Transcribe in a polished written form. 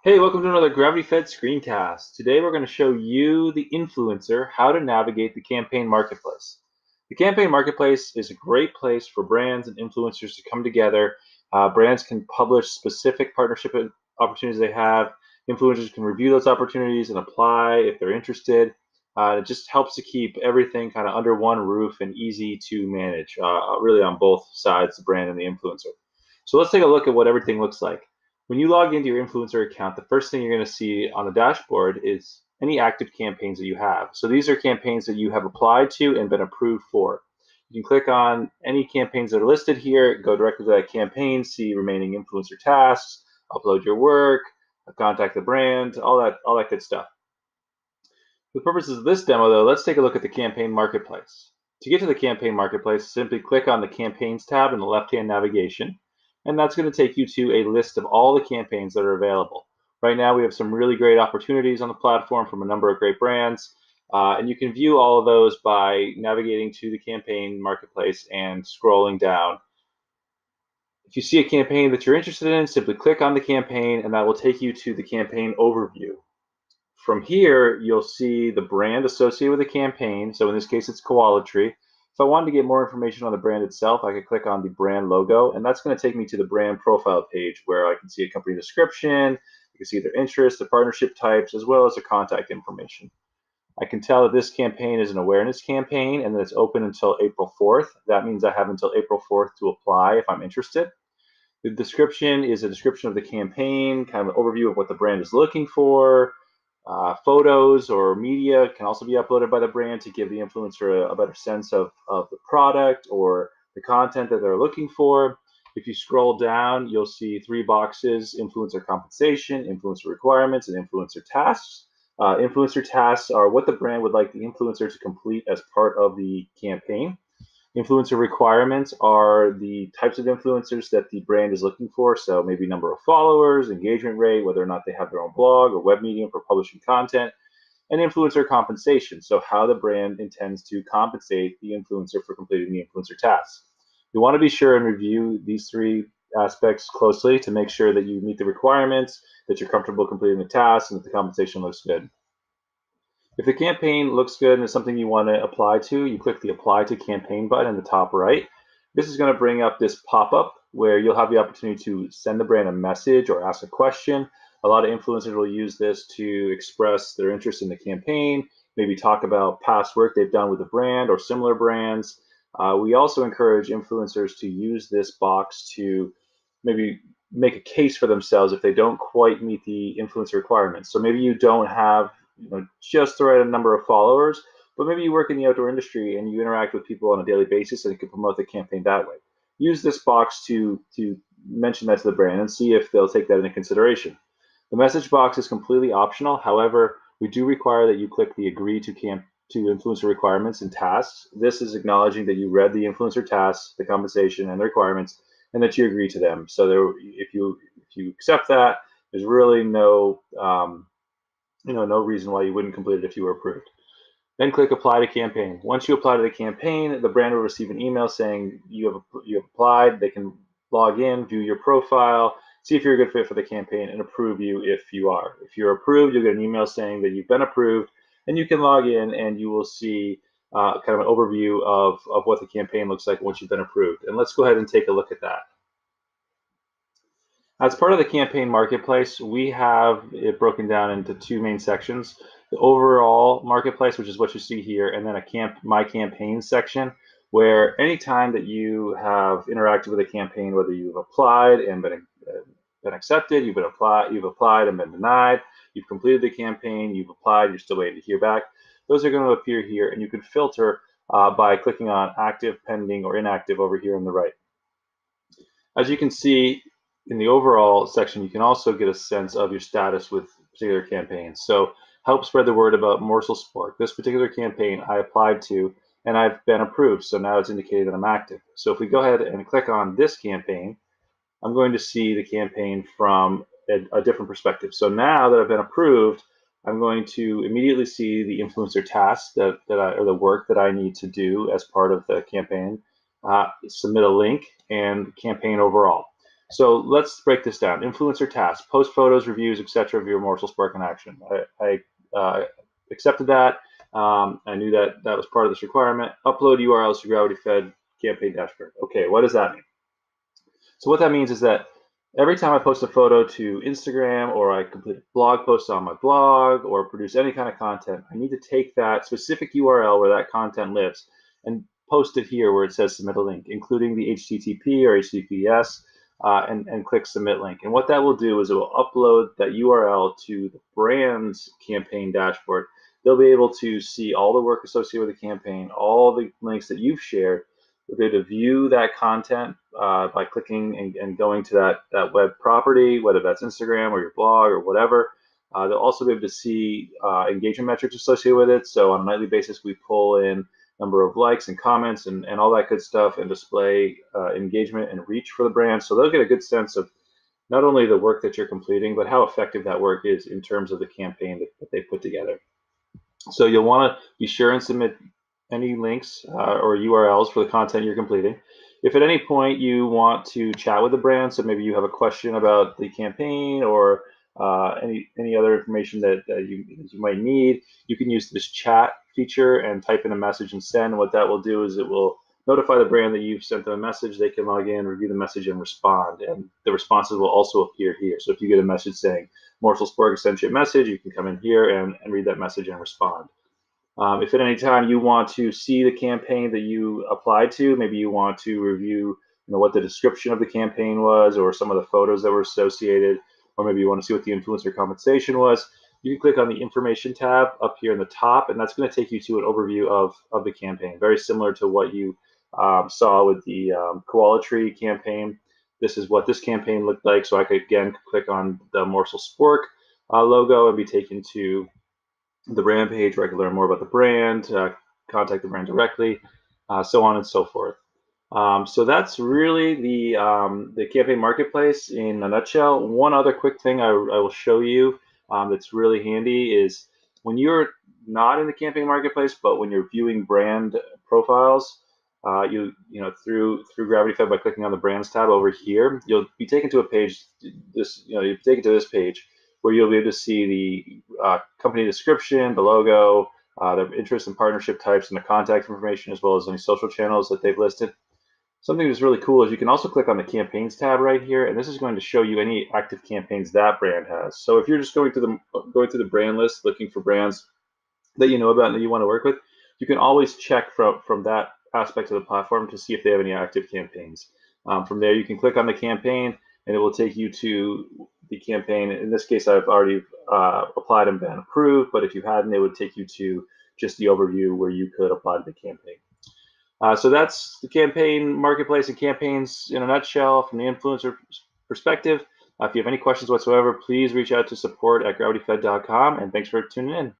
Hey, welcome to another GravityFed screencast. Today we're going to show you, the influencer, how to navigate the campaign marketplace. The campaign marketplace is a great place for brands and influencers to come together. Brands can publish specific partnership opportunities they have. Influencers can review those opportunities and apply if they're interested. It just helps to keep everything kind of under one roof and easy to manage, really on both sides, the brand and the influencer. So let's take a look at what everything looks like. When you log into your influencer account, the first thing you're going to see on the dashboard is any active campaigns that you have. So these are campaigns that you have applied to and been approved for. You can click on any campaigns that are listed here, go directly to that campaign, see remaining influencer tasks, upload your work, contact the brand, all that good stuff. For the purposes of this demo, though, let's take a look at the campaign marketplace. To get to the campaign marketplace, simply click on the campaigns tab in the left-hand navigation, and that's going to take you to a list of all the campaigns that are available. Right now, we have some really great opportunities on the platform from a number of great brands, and you can view all of those by navigating to the campaign marketplace and scrolling down. If you see a campaign that you're interested in, simply click on the campaign, and that will take you to the campaign overview. From here, you'll see the brand associated with the campaign. So in this case, it's Koala Tree. If I wanted to get more information on the brand itself, I could click on the brand logo, and that's going to take me to the brand profile page where I can see a company description, I can see their interests, the partnership types, as well as their contact information. I can tell that this campaign is an awareness campaign and that it's open until April 4th. That means I have until April 4th to apply if I'm interested. The description is a description of the campaign, kind of an overview of what the brand is looking for. Photos or media can also be uploaded by the brand to give the influencer a better sense of the product or the content that they're looking for. If you scroll down, you'll see three boxes: influencer compensation, influencer requirements, and influencer tasks. Influencer tasks are what the brand would like the influencer to complete as part of the campaign. Influencer requirements are the types of influencers that the brand is looking for. So maybe number of followers, engagement rate, whether or not they have their own blog or web medium for publishing content, and influencer compensation. So how the brand intends to compensate the influencer for completing the influencer tasks. You want to be sure and review these three aspects closely to make sure that you meet the requirements, that you're comfortable completing the tasks, and that the compensation looks good. If the campaign looks good and is something you want to apply to, you click the Apply to Campaign button in the top right. This is going to bring up this pop-up where you'll have the opportunity to send the brand a message or ask a question. A lot of influencers will use this to express their interest in the campaign, maybe talk about past work they've done with the brand or similar brands. We also encourage influencers to use this box to maybe make a case for themselves if they don't quite meet the influencer requirements. So maybe you don't have just the right number of followers, but maybe you work in the outdoor industry and you interact with people on a daily basis and you can promote the campaign that way. Use this box to mention that to the brand and see if they'll take that into consideration. The message box is completely optional. However, we do require that you click the Agree to influencer requirements and tasks. This is acknowledging that you read the influencer tasks, the compensation, and the requirements, and that you agree to them. So if you accept that, there's really no reason why you wouldn't complete it if you were approved. Then click Apply to Campaign. Once you apply to the campaign, the brand will receive an email saying you have applied. They can log in, view your profile, see if you're a good fit for the campaign, and approve you if you are. If you're approved, you'll get an email saying that you've been approved, and you can log in and you will see kind of an overview of what the campaign looks like once you've been approved. And let's go ahead and take a look at that. As part of the campaign marketplace, we have it broken down into two main sections: the overall marketplace, which is what you see here, and then a My Campaign section, where anytime that you have interacted with a campaign, whether you've applied and been accepted, you've applied and been denied, you've completed the campaign, you've applied, you're still waiting to hear back, those are going to appear here, and you can filter by clicking on active, pending, or inactive over here on the right. As you can see, in the overall section, you can also get a sense of your status with particular campaigns. So help spread the word about Morsel Sport. This particular campaign I applied to and I've been approved, so now it's indicated that I'm active. So if we go ahead and click on this campaign, I'm going to see the campaign from a different perspective. So now that I've been approved, I'm going to immediately see the influencer tasks or the work that I need to do as part of the campaign, submit a link, and campaign overall. So let's break this down. Influencer tasks: post photos, reviews, etc. of your Morsel Spark in action. I accepted that. I knew that that was part of this requirement. Upload URLs to GravityFed campaign dashboard. Okay, what does that mean? So what that means is that every time I post a photo to Instagram, or I complete a blog post on my blog, or produce any kind of content, I need to take that specific URL where that content lives and post it here where it says submit a link, including the HTTP or HTTPS, and click submit link. And what that will do is it will upload that URL to the brand's campaign dashboard. They'll be able to see all the work associated with the campaign, all the links that you've shared. They'll be able to view that content by clicking and going to that web property, whether that's Instagram or your blog or whatever. They'll also be able to see engagement metrics associated with it. So on a nightly basis, we pull in number of likes and comments and all that good stuff, and display engagement and reach for the brand. So they'll get a good sense of not only the work that you're completing, but how effective that work is in terms of the campaign that they put together. So you'll want to be sure and submit any links or URLs for the content you're completing. If at any point you want to chat with the brand, so maybe you have a question about the campaign or any other information that you might need, you can use this chat feature and type in a message and send. What that will do is it will notify the brand that you've sent them a message. They can log in, review the message, and respond. And the responses will also appear here. So if you get a message saying Morsel Spark sent you a message, you can come in here and read that message and respond. If at any time you want to see the campaign that you applied to, maybe you want to review what the description of the campaign was, or some of the photos that were associated, or maybe you want to see what the influencer compensation was, you can click on the information tab up here in the top, and that's going to take you to an overview of the campaign, very similar to what you saw with the koala tree campaign. This is what this campaign looked like. So I could again click on the Morsel Spork logo and be taken to the brand page where I can learn more about the brand, contact the brand directly, so on and so forth. So that's really the campaign marketplace in a nutshell. One other quick thing I will show you that's really handy is when you're not in the campaign marketplace, but when you're viewing brand profiles, through GravityFed by clicking on the brands tab over here, you'll be taken to a page. You'll be taken to this page where you'll be able to see the company description, the logo, their interest and partnership types, and the contact information, as well as any social channels that they've listed. Something that's really cool is you can also click on the campaigns tab right here, and this is going to show you any active campaigns that brand has. So if you're just going through the brand list looking for brands that you know about and that you want to work with, you can always check from that aspect of the platform to see if they have any active campaigns. From there, you can click on the campaign, and it will take you to the campaign. In this case, I've already applied and been approved, but if you hadn't, it would take you to just the overview where you could apply to the campaign. So that's the campaign marketplace and campaigns in a nutshell from the influencer perspective. If you have any questions whatsoever, please reach out to support@gravityfed.com, and thanks for tuning in.